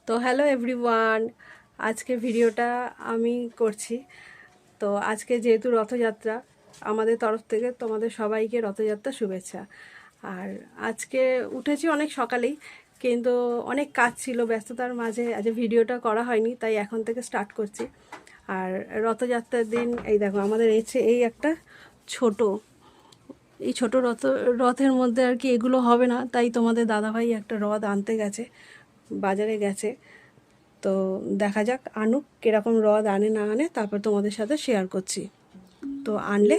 তো hello everyone, আজকে ভিডিওটা আমি করছি। তো আজকে যেহেতু রথযাত্রা, আমাদের তরফ থেকে তোমাদের সবাইকে রথযাত্রা শুভেচ্ছা। আর আজকে উঠেছি অনেক সকালেই, কিন্তু অনেক কাজ ছিল, ব্যস্ততার মাঝে আজ ভিডিওটা করা হয়নি, তাই এখন থেকে স্টার্ট করছি। আর রথযাত্রার দিন এই দেখো আমাদের এই একটা ছোট এই ছোট রথের মধ্যে আর কি এগুলো হবে না, তাই তোমাদের দাদাভাই একটা রথ আনতে গেছে, বাজারে গেছে। তো দেখা যাক আনুক, কীরকম রথ আনে না আনে, তারপর তোমাদের সাথে শেয়ার করছি। তো আনলে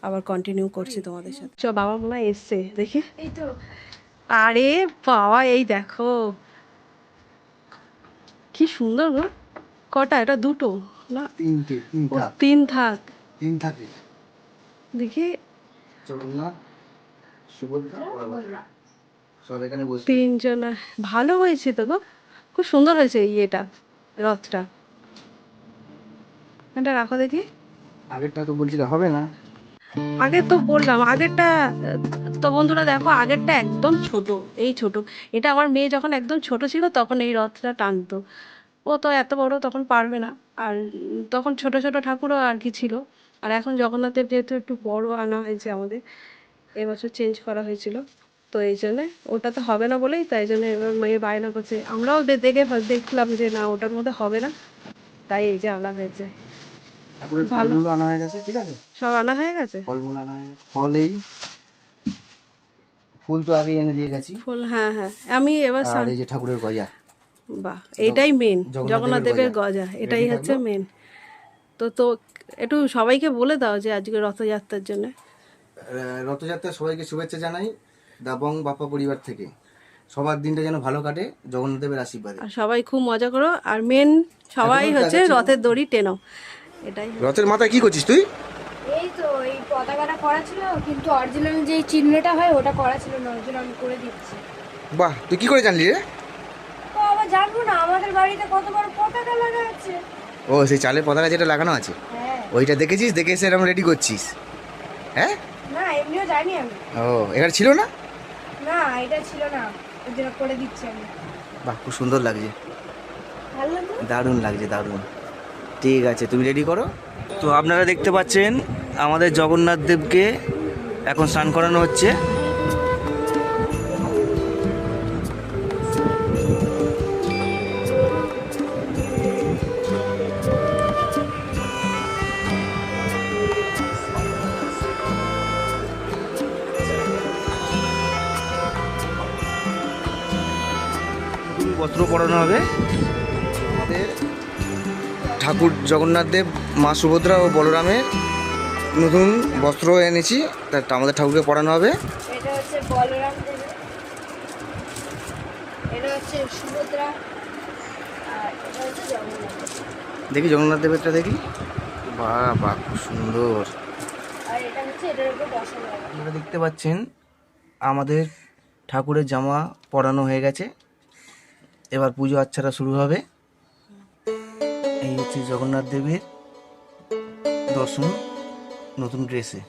আবার কন্টিনিউ করছি তোমাদের সাথে। চ বাবা মা এসছে দেখি। এই তো আরে বাবা, এই দেখো কি সুন্দর গো। কটা? এটা দুটো না তিনটে, ও, তিন থাক। তিন থাকে। দেখি জগন্নাথ, সুভদ্রা, সব এখানে বসে। তিনজন। ভালো হয়েছে তো গো, খুব সুন্দর হয়েছে ইয়েটা, রথটা। এটা রাখো দেখি। আগেরটা তো বলছিল হবে না। আগে তো বললাম আগেরটা। তো বন্ধুরা দেখো, আগেরটা একদম ছোট, এই ছোট। এটা আমার মেয়ে যখন একদম ছোট ছিল তখন এই রথটা টানতো। ও তো এত বড় তখন পারবে না। আর তখন ছোট ছোট ঠাকুরও আর কি ছিল। আর এখন জগন্নাথের যেহেতু একটু বড় আনা হয়েছে আমাদের, এবছর চেঞ্জ করা হয়েছিল, তো এই জন্যে ওটা তো হবে না বলেই, তাই জন্য এবার মেয়ে বায়না করছে। আমরাও দেখলাম যে না, ওটার মধ্যে হবে না, তাই এই যে আনা হয়েছে। ঠাকুরের ভালো, ফলগুলো আনা হয়ে গেছে, ঠিক আছে। সব আনা হয়ে গেছে। ফলগুলো আনা হয়ে গেছে। ফল এই ফুল তো আগে এনে দিয়ে গেছি। ফুল, হ্যাঁ হ্যাঁ, আমি এবার আর এই যে ঠাকুরের গজা, বাহ, এইটাই মেন। জগন্নাথ দেবের গজা গজা, এটাই রেডি হচ্ছে থাকলো। মেন। তো তো একটু সবাইকে বলে দাও যে আজকে রথযাত্রার জন্য। রথযাত্রা সবাইকে শুভেচ্ছা জানাই দাবং বাপ্পা পরিবার থেকে। সবার দিনটা যেন ভালো কাটে জগন্নাথ দেবের আশীর্বাদে। আর সবাই খুব মজা করো, আর মেন সবাই এখনো হচ্ছে দেখাচ্ছি না। রথের দড়ি টেনো, এটাই। রথের মাথায় কি করছিস তুই? এই তো এই পতাকাটা করা ছিল, কিন্তু অরিজিনাল যে চিহ্নটা হয় ওটা করা ছিল না, ওই জন্য আমি করে দিচ্ছি। বাহ, তুই কি করে জানলি রে? তো আবার জানবো না আমাদের বাড়িতে কত বড় পতাকা লাগা আছে? ও, সেই চালের পতাকা যেটা লাগানো আছে, হ্যাঁ। ওইটা দেখেছিস, দেখে এসে এরকম রেডি করছিস? হ্যাঁ। না, এমনিও জানি আমি। ও, এখানে ছিল না? না, এটা ছিল না, ওই জন্য করে দিচ্ছি আমি। বাহ, খুব সুন্দর লাগছে, ভালো লাগলো? দারুণ লাগছে, দারুণ। ঠিক আছে, তুমি রেডি করো। তো আপনারা দেখতে পাচ্ছেন আমাদের জগন্নাথ দেবকে এখন স্নান করানো হচ্ছে। বস্ত্র পরানো হবে আমাদের ঠাকুর জগন্নাথ দেব, মা সুভদ্রা ও বলরামের নতুন বস্ত্র এনেছি, তা আমাদের ঠাকুরকে পরানো হবে। এটা হচ্ছে বলরাম দেবের, এটা হচ্ছে সুভদ্রা, আর এটা হচ্ছে জগন্নাথ দেব। দেখি জগন্নাথ দেবেরটা দেখি। বাহ বাহ, খুব সুন্দর। আর এটা হচ্ছে এটার উপর বসানো হবে। আপনারা দেখতে পাচ্ছেন আমাদের ঠাকুরের জামা পরানো হয়ে গেছে, এবার পুজো আচ্ছাটা শুরু হবে। এই হচ্ছে জগন্নাথ দেবের দর্শন নতুন ড্রেসে,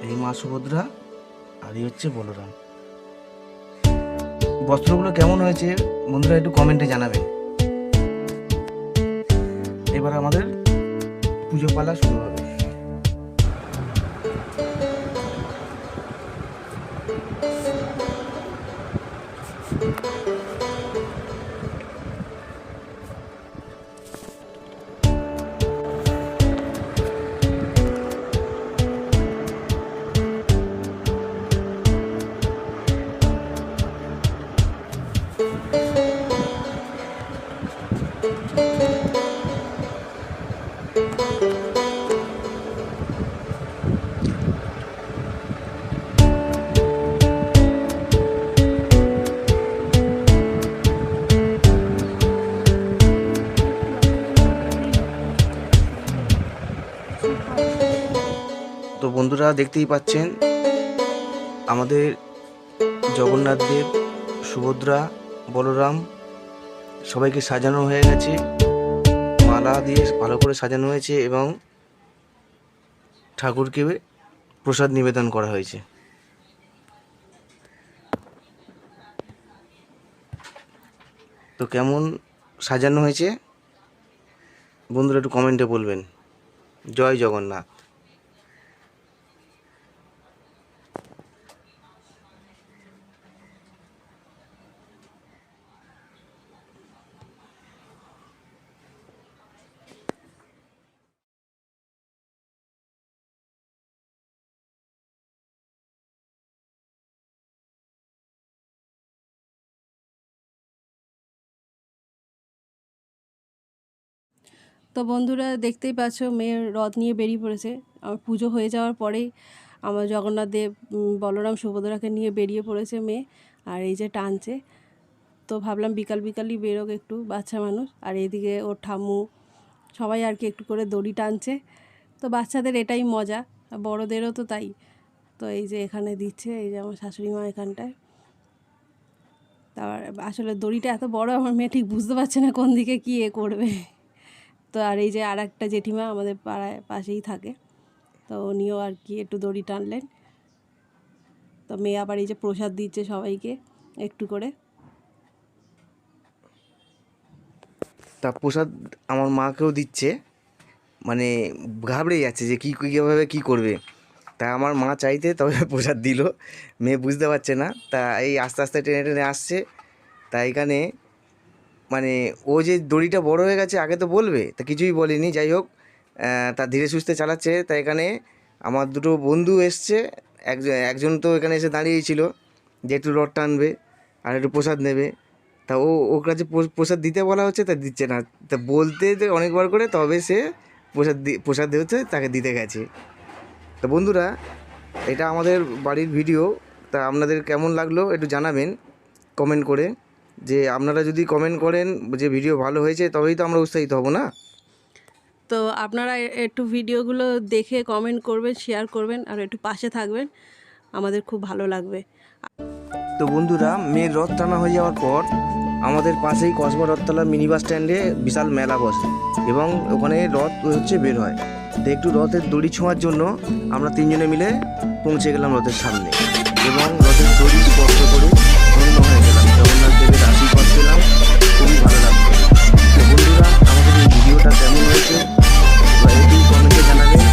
এই মা সুভদ্রা, আর এই হচ্ছে বলরাম। বস্ত্রগুলো কেমন হয়েছে বন্ধুরা একটু কমেন্টে জানাবেন। এবার আমাদের পুজো পালা শুরু হবে। তো বন্ধুরা দেখতেই পাচ্ছেন আমাদের জগন্নাথ দেব, সুভদ্রা, বলরাম সবাইকে সাজানো হয়ে গেছে, মালা দিয়ে ভালো করে সাজানো হয়েছে এবং ঠাকুরকে প্রসাদ নিবেদন করা হয়েছে। তো কেমন সাজানো হয়েছে বন্ধুরা একটু কমেন্টে বলবেন। জয় জগন্নাথ। তো বন্ধুরা দেখতেই পাচ্ছ মেয়ের রথ নিয়ে বেরিয়ে পড়েছে। আমার পুজো হয়ে যাওয়ার পরেই আমার জগন্নাথ দেব, বলরাম, সুভদ্রাকে নিয়ে বেরিয়ে পড়েছে মেয়ে। আর এই যে টানছে। তো ভাবলাম বিকাল বিকালই বেরোক একটু, বাচ্চা মানুষ। আর এইদিকে ওর ঠাম্মু সবাই আর কি একটু করে দড়ি টানছে। তো বাচ্চাদের এটাই মজা, বড়োদেরও তো তাই। তো এই যে এখানে দিচ্ছে, এই যে আমার শাশুড়ি মা এখানটায়। তার আসলে দড়িটা এত বড়, আমার মেয়ে ঠিক বুঝতে পারছে না কোন দিকে কী করবে। তো আর এই যে আর একটা জেঠিমা আমাদের পাড়ায় পাশেই থাকে, তো উনিও আর কি একটু দড়ি টানলেন। তো মেয়ে আবার এই যে প্রসাদ দিচ্ছে সবাইকে একটু করে। তা প্রসাদ আমার মাকেও দিচ্ছে, মানে ঘাবড়ে যাচ্ছে যে কীভাবে কী করবে। তা আমার মা চাইতে তবে প্রসাদ দিল, মেয়ে বুঝতে পারছে না। তা এই আস্তে আস্তে টেনে টেনে আসছে। তা এখানে মানে ও যে দড়িটা বড় হয়ে গেছে আগে তো বলবে, তা কিছুই বলেনি। যাই হোক, তা ধীরে সুস্থে চালাচ্ছে। তা এখানে আমার দুটো বন্ধু এসছে, একজন তো এখানে এসে দাঁড়িয়েছিল যে একটু রড টানবে আর একটু প্রসাদ নেবে। তা ওর কাছে প্রসাদ দিতে বলা হচ্ছে, তা দিচ্ছে না। তা বলতে অনেকবার করে তবে সে প্রসাদ হচ্ছে তাকে দিতে গেছে। তো বন্ধুরা, এটা আমাদের বাড়ির ভিডিও। তা আপনাদের কেমন লাগলো একটু জানাবেন কমেন্ট করে। যে আপনারা যদি কমেন্ট করেন যে ভিডিও ভালো হয়েছে, তবেই তো আমরা উৎসাহিত হব না। তো আপনারা একটু ভিডিওগুলো দেখে কমেন্ট করবেন, শেয়ার করবেন, আর একটু পাশে থাকবেন, আমাদের খুব ভালো লাগবে। তো বন্ধুরা, মেয়ের রথ টানা হয়ে যাওয়ার পর আমাদের পাশেই কসবা রথতলা মিনি বাস স্ট্যান্ডে বিশাল মেলা বসে এবং ওখানে রথ হচ্ছে বের হয়। তো একটু রথের দড়ি ছোঁয়ার জন্য আমরা তিনজনে মিলে পৌঁছে গেলাম রথের সামনে এবং রথের দড়ি স্পর্শ